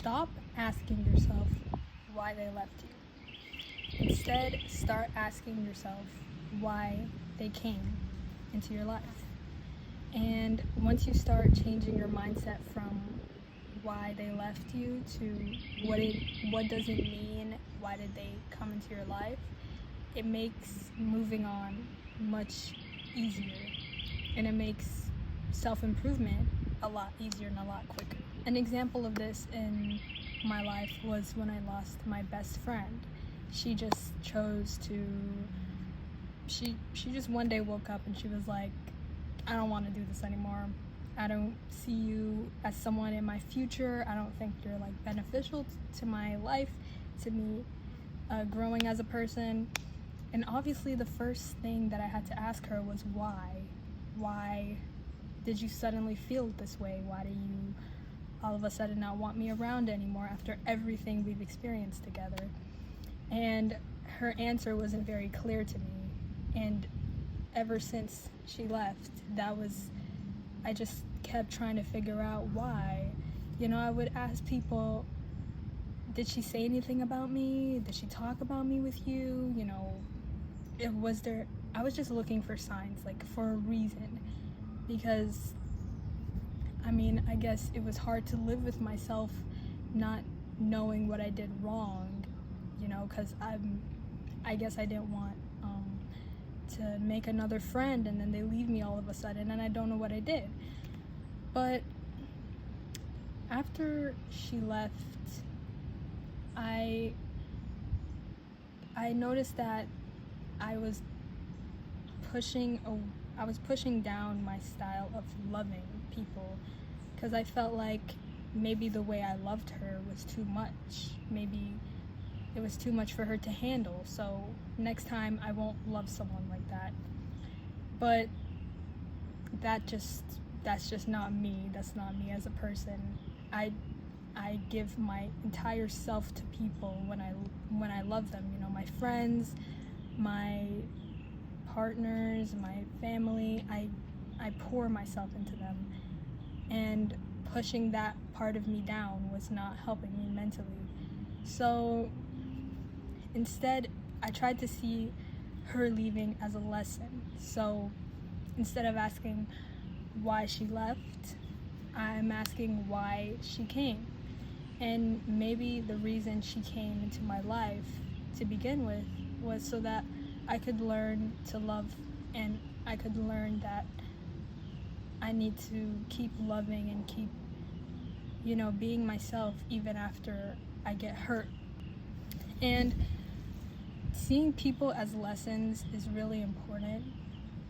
Stop asking yourself why they left you. Instead, start asking yourself why they came into your life. And once you start changing your mindset from why they left you to what does it mean, why did they come into your life, it makes moving on much easier, and it makes self-improvement a lot easier and a lot quicker. An example of this in my life was when I lost my best friend. She just chose to, she just one day woke up and she was like, I don't want to do this anymore. I don't see you as someone in my future. I don't think you're like beneficial to my life, to me growing as a person. And obviously the first thing that I had to ask her was why? Why did you suddenly feel this way? Why do you all of a sudden not want me around anymore after everything we've experienced together? And her answer wasn't very clear to me. And ever since she left, I just kept trying to figure out why. I would ask people, did she say anything about me? Did she talk about me with you? I was just looking for signs, like for a reason, because I guess it was hard to live with myself not knowing what I did wrong, because I guess I didn't want to make another friend and then they leave me all of a sudden and I don't know what I did. But after she left, I noticed that I was pushing down my style of loving people, because I felt like maybe the way I loved her was too much. Maybe it was too much for her to handle, so next time I won't love someone like that. But that's just not me. That's not me as a person. I give my entire self to people when I love them, my friends, my partners, my family. I pour myself into them, and pushing that part of me down was not helping me mentally. So instead, I tried to see her leaving as a lesson. So instead of asking why she left, I'm asking why she came. And maybe the reason she came into my life to begin with was so that I could learn to love, and I could learn that I need to keep loving and keep, being myself even after I get hurt. And seeing people as lessons is really important,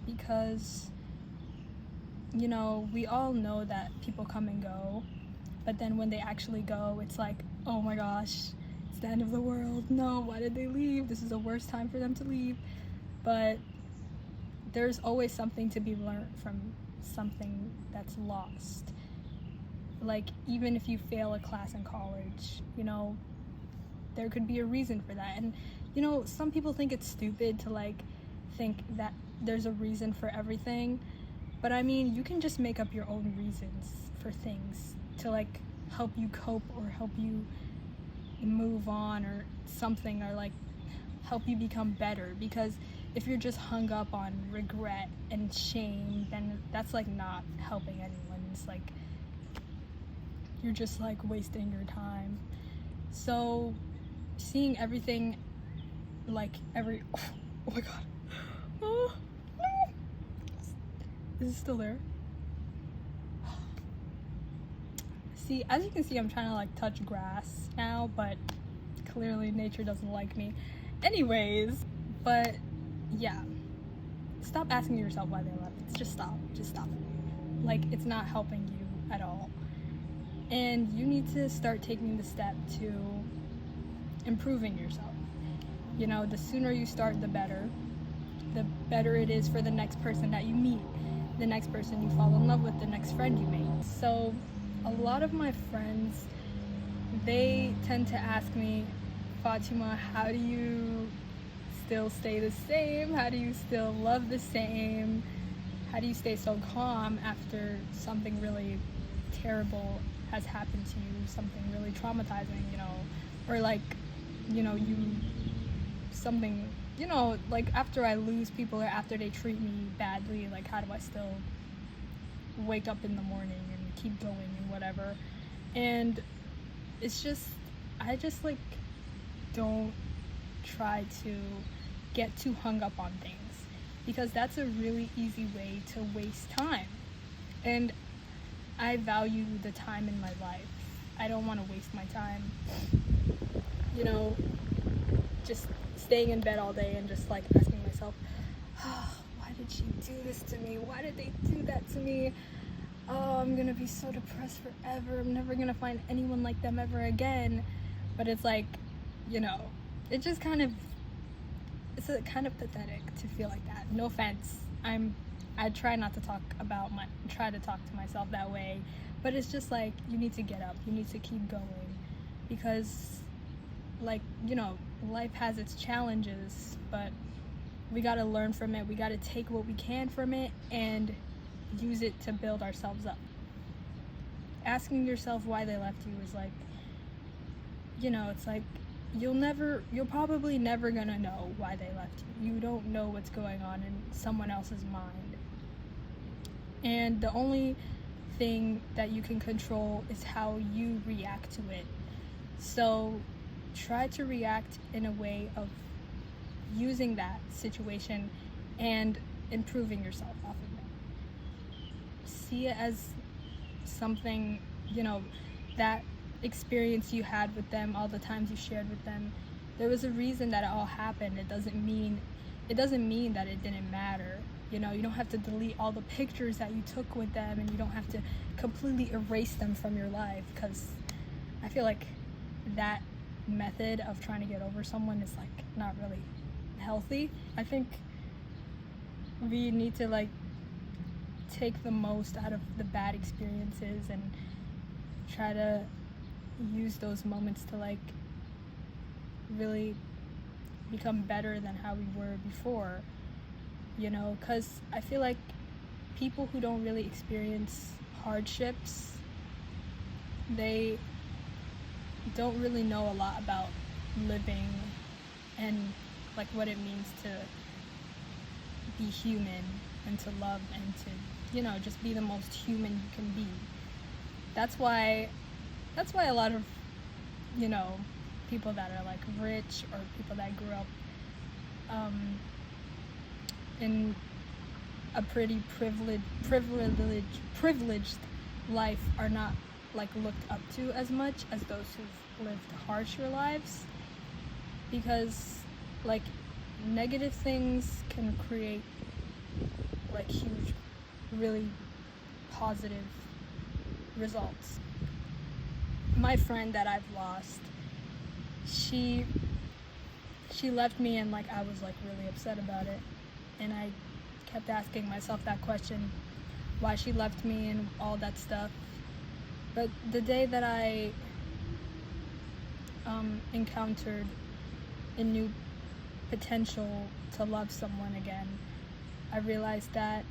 because we all know that people come and go, but then when they actually go, it's like, oh my gosh, it's the end of the world. No, why did they leave? This is the worst time for them to leave. But there's always something to be learned from something that's lost. Like, even if you fail a class in college, there could be a reason for that. And some people think it's stupid to think that there's a reason for everything, but you can just make up your own reasons for things to help you cope or help you move on or something, or help you become better. Because if you're just hung up on regret and shame, then that's not helping anyone. It's you're just wasting your time. So seeing everything oh my god, oh no, is it still there? See, as you can see, I'm trying to touch grass now, but clearly nature doesn't like me. Anyways, but yeah, stop asking yourself why they left. Just stop it. It's not helping you at all. And you need to start taking the step to improving yourself. The sooner you start, the better it is for the next person that you meet, the next person you fall in love with, the next friend you make. So a lot of my friends, they tend to ask me, Fatima, how do you still stay the same? How do you still love the same? How do you stay so calm after something really terrible has happened to you, something really traumatizing, or like, you something, like after I lose people or after they treat me badly, like how do I still wake up in the morning and keep going and whatever. And it's just, I just like don't try to get too hung up on things, because that's a really easy way to waste time. And I value the time in my life. I don't want to waste my time, just staying in bed all day and just like asking myself, oh, why did she do this to me? Why did they do that to me? Oh, I'm gonna be so depressed forever. I'm never gonna find anyone like them ever again. But it's like, it just kind of, it's kind of pathetic to feel like that. No offense. I try not to try to talk to myself that way, but it's just like, you need to get up, you need to keep going, because like, life has its challenges, but we got to learn from it. We got to take what we can from it and use it to build ourselves up. Asking yourself why they left you is like, it's like, you're probably never gonna know why they left you. You don't know what's going on in someone else's mind. And the only thing that you can control is how you react to it. So try to react in a way of using that situation and improving yourself off of it. See it as something, that experience you had with them, all the times you shared with them, there was a reason that it all happened. It doesn't mean that it didn't matter. You don't have to delete all the pictures that you took with them, and you don't have to completely erase them from your life, because I feel like that method of trying to get over someone is like not really healthy. I think we need to like take the most out of the bad experiences and try to use those moments to like really become better than how we were before, because I feel like people who don't really experience hardships, they don't really know a lot about living and like what it means to be human and to love and to just be the most human you can be. That's why a lot of people that are like rich, or people that grew up in a pretty privileged life are not like looked up to as much as those who've lived harsher lives, because like negative things can create like huge, really positive results. My friend that I've lost, she left me, and like I was like really upset about it, and I kept asking myself that question, why she left me and all that stuff. But the day that I encountered a new potential to love someone again, I realized that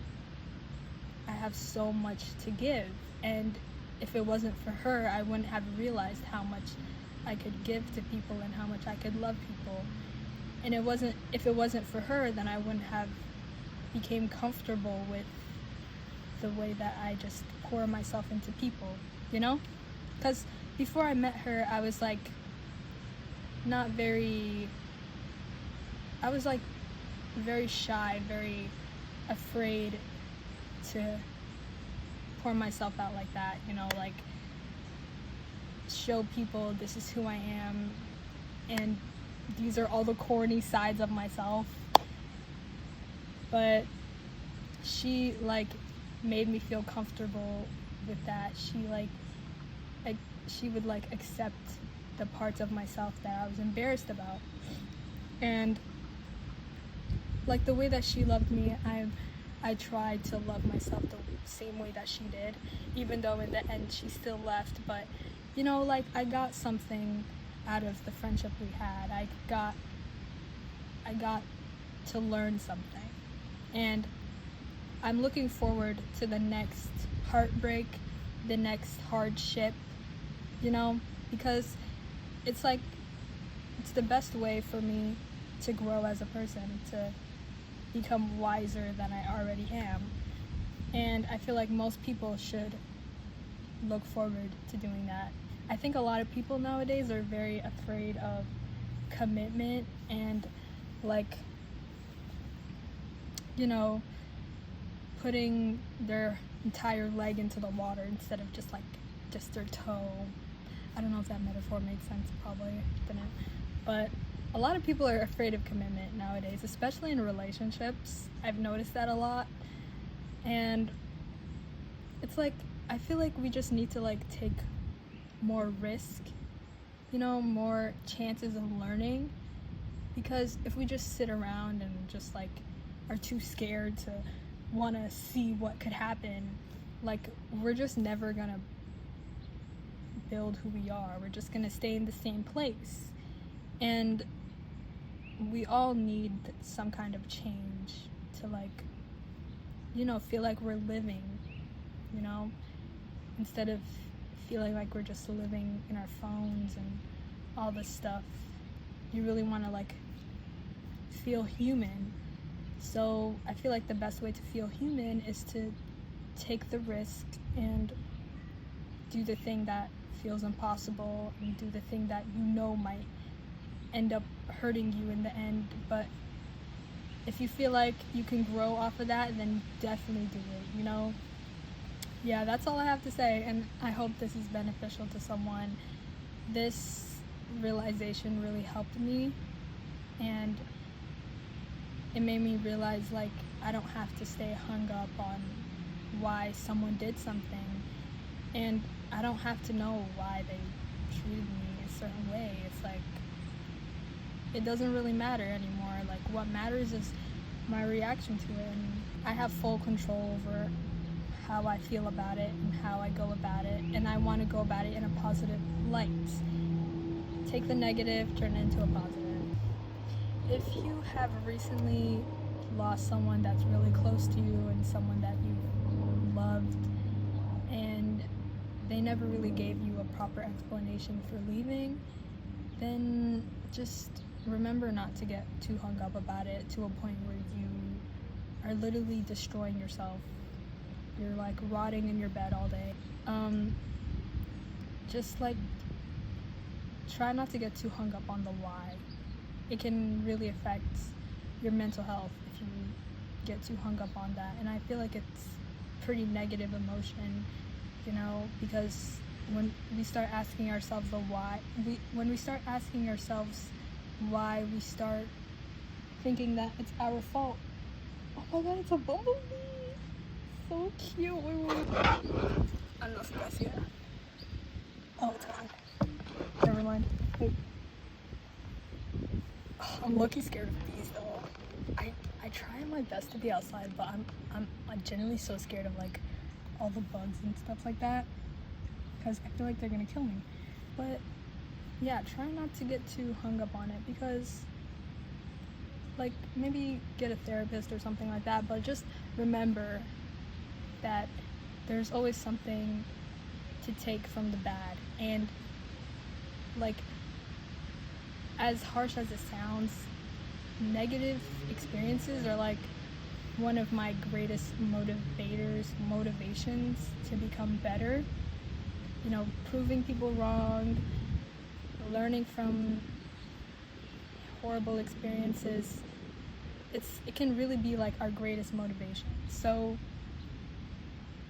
I have so much to give, and if it wasn't for her, I wouldn't have realized how much I could give to people and how much I could love people. And if it wasn't for her, then I wouldn't have became comfortable with the way that I just pour myself into people, because before I met her, I was like very shy, very afraid to pour myself out like that, like show people this is who I am, and these are all the corny sides of myself. But she like made me feel comfortable with that. She would like accept the parts of myself that I was embarrassed about, and like the way that she loved me, I tried to love myself the same way that she did, even though in the end she still left. But like I got something out of the friendship we had. I got to learn something, and I'm looking forward to the next heartbreak the next hardship, you know, because it's like, it's the best way for me to grow as a person, to become wiser than I already am. And I feel like most people should look forward to doing that. I think a lot of people nowadays are very afraid of commitment and, like, you know, putting their entire leg into the water instead of just their toe. I don't know if that metaphor made sense, probably didn't. But a lot of people are afraid of commitment nowadays, especially in relationships. I've noticed that a lot. And it's like, I feel like we just need to like take more risk, you know, more chances of learning. Because if we just sit around and just like are too scared to want to see what could happen, like, we're just never gonna build who we are. We're just gonna stay in the same place. And we all need some kind of change to, like, you know, feel like we're living, you know, instead of feeling like we're just living in our phones and all this stuff. You really want to like feel human. So I feel like the best way to feel human is to take the risk and do the thing that feels impossible and do the thing that you know might end up hurting you in the end. But if you feel like you can grow off of that, then definitely do it, you know? Yeah, that's all I have to say, and I hope this is beneficial to someone. This realization really helped me, and it made me realize, like, I don't have to stay hung up on why someone did something, and I don't have to know why they treated me a certain way. It's like, it doesn't really matter anymore. Like, what matters is my reaction to it, and I have full control over how I feel about it and how I go about it, and I want to go about it in a positive light. Take the negative, turn it into a positive. If you have recently lost someone that's really close to you and someone that you loved, and they never really gave you a proper explanation for leaving, then just remember not to get too hung up about it to a point where you are literally destroying yourself. You're like rotting in your bed all day. Just like try not to get too hung up on the why. It can really affect your mental health if you get too hung up on that. And I feel like it's pretty negative emotion, you know, because when we start asking ourselves the why, when we start asking ourselves why, we start thinking that it's our fault. Oh my god, it's a bumblebee! So cute. Wait. I don't know if you guys see that. Oh, it's gone. Never mind. Wait. Oh, I'm low-key scared of bees though. I try my best to be outside, but I'm genuinely so scared of like all the bugs and stuff like that, because I feel like they're gonna kill me. But yeah, try not to get too hung up on it, because like maybe get a therapist or something like that, but just remember that there's always something to take from the bad. And like, as harsh as it sounds, negative experiences are like one of my greatest motivations to become better. You know, proving people wrong, learning from horrible experiences, it can really be like our greatest motivation. So,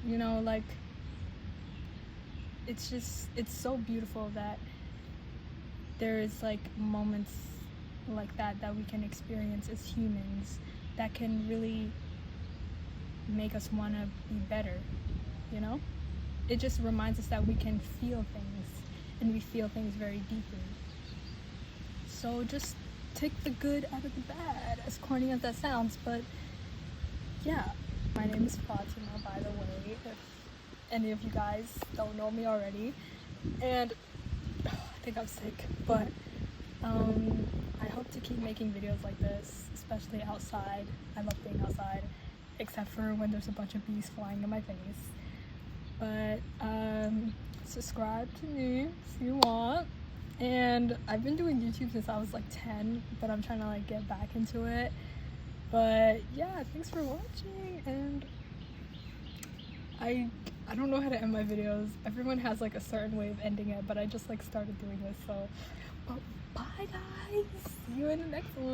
you know, like, it's so beautiful that there is like moments like that we can experience as humans that can really make us want to be better, you know? It just reminds us that we can feel things, and we feel things very deeply. So just take the good out of the bad, as corny as that sounds. But yeah, my name is Fatima, by the way, if any of you guys don't know me already. And I think I'm sick, but I hope to keep making videos like this, especially outside. I love being outside, except for when there's a bunch of bees flying in my face. But subscribe to me if you want. And I've been doing YouTube since I was like 10, but I'm trying to like get back into it. But yeah, thanks for watching, and I don't know how to end my videos. Everyone has like a certain way of ending it, but I just like started doing this, so but bye guys, see you in the next one.